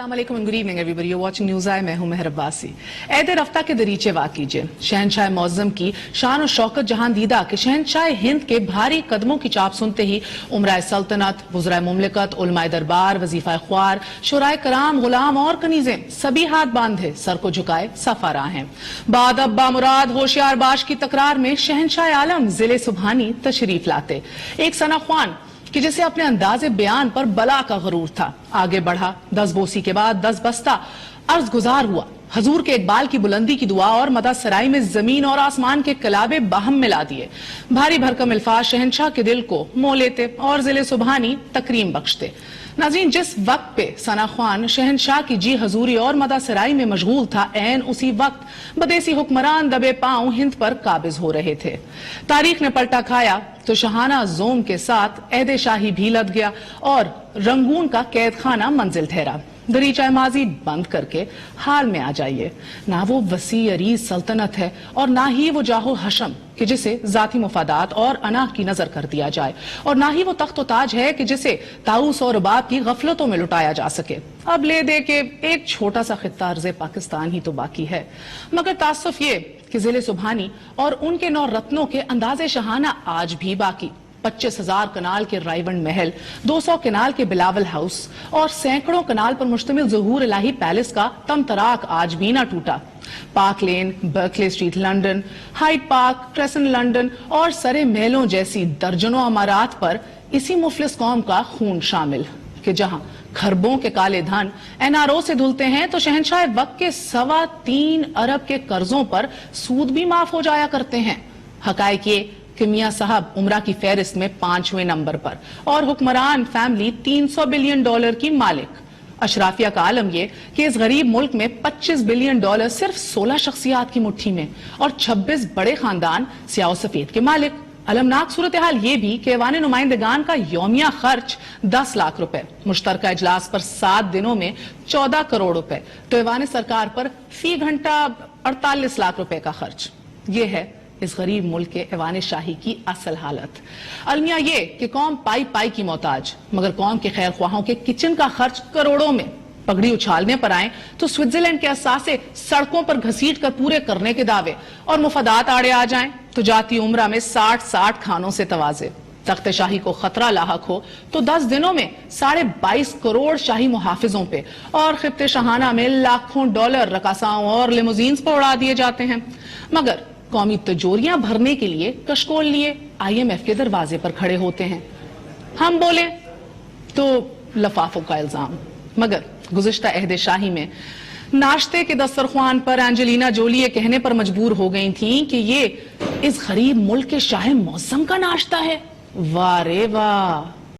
अस्सलाम वालेकुम and good evening everybody, you watching news I. मैं हूं मेहर अब्बासी। ऐद रफ्ता के दरीचे वाकीजे शहनशाह मौज़म की शान और शौकत जहां दीदा कि शहनशाह हिंद के भारी कदमों की चाप सुनते ही उमराए सल्तनत, वज़राए मुमलिकत, उलमाए दरबार, वजीफा ख्वार, शुराए कराम, गुलाम और कनीजें सभी हाथ बांधे सर को झुकाए सफारा हैं। बाद अब्बा मुराद होशियार बाश की तकरार में शहनशाह आलम जिले सुबहानी तशरीफ लाते। एक सना ख्वान कि जिसे अपने अंदाजे बयान पर बला का गरूर था, आगे बढ़ा, 10 बोसी के बाद 10 बस्ता अर्ज गुजार हुआ। हजूर के इकबाल की बुलंदी की दुआ और मदा सराय में जमीन और आसमान के कलाबे बाहम मिला दिए। भारी भरकम अल्फाज शहनशाह के दिल को मोह लेते और जिले सुबहानी तकरीम बख्शते। नाज़रीन, जिस वक्त पे सना ख्वान शहनशाह की जी हजूरी और मदा सराय में मशगूल था, ऐन उसी वक्त बदेसी हुक्मरान दबे पांव हिंद पर काबिज हो रहे थे। तारीख ने पलटा खाया तो शहाना जोम के साथ ऐदे शाही भी लद गया और रंगून का कैद खाना मंजिल ठहरा। दरीचा माजी बंद करके हाल में आ जाइए। ना वो वसी अरीज सल्तनत है और ना ही वो जाहो हशम कि जिसे जाती मुफादात और अनाह की नजर कर दिया जाए, और ना ही वो तख्त ताज है कि जिसे ताउस और रुबाब की गफलतों में लुटाया जा सके। अब ले दे के एक छोटा सा खित्ता अर्ज़े पाकिस्तान ही तो बाकी है। मगर तासुफ ये कि जिले सुबहानी और उनके 9 रत्नों के अंदाजे शहाना आज भी बाकी। 25,000 कनाल के रायवन महल, 200 कनाल के बिलावल हाउस और सैकड़ों कनाल पर मुश्तमिल ज़हूर इलाही पैलेस का तमतराक आज भी ना टूटा। Park Lane, Berkeley Street London, Hyde Park, Crescent London और सरे महलों जैसी दर्जनों अमारात पर इसी मुफलिस कौम का खून शामिल कि जहां खरबों के काले धन एनआरओ से धुलते हैं तो शहनशाह वक्त के 3.25 अरब के कर्जों पर सूद भी माफ हो जाया करते हैं। हकायक ये कि मियां साहब उम्रा की फहरिस्त में 5वें नंबर पर और हुक्मरान फैमिली $300 बिलियन की मालिक। अशराफिया का आलम यह कि इस गरीब मुल्क में $25 बिलियन सिर्फ 16 शख्सियात की मुट्ठी में और 26 बड़े खानदान स्याह सफेद के मालिक। अलमनाक सूरत हाल ये भी कि ऐवान नुमाइंदगान का यौमिया खर्च 10 लाख रुपए, मुश्तरका इजलास पर 7 दिनों में 14 करोड़ रुपए, तो ऐवान सरकार पर फी घंटा 48 लाख रुपए का खर्च। ये है इस गरीब मुल्क के ऐवान शाही की असल हालत। अलमिया ये कि कौम पाई पाई की मोहताज, मगर कौम के खैर ख्वाहों के किचन का खर्च करोड़ों में। पगड़ी उछालने पर आए तो स्विट्जरलैंड के असासे सड़कों पर घसीट कर पूरे करने के दावे, और मुफादात आड़े आ जाएं तो जाती उम्रा में 60 खानों से तवाजे। तख्त शाही को खतरा लाहक हो तो 10 दिनों में 22.5 करोड़ शाही मुहाफिजों पे और खित्ते शहाना में लाखों डॉलर रकासाओं और लिमोजीन्स पर उड़ा दिए जाते हैं। मगर कौमी तिजोरियां भरने के लिए कशकोल लिए IMF के दरवाजे पर खड़े होते हैं। हम बोले तो लफाफों का इल्जाम। मगर गुज़िश्ता अहद शाही में नाश्ते के दस्तरख्वान पर एंजेलिना जोली ये कहने पर मजबूर हो गई थी कि ये इस गरीब मुल्क के शाह मौसम का नाश्ता है। वाह रे वाह।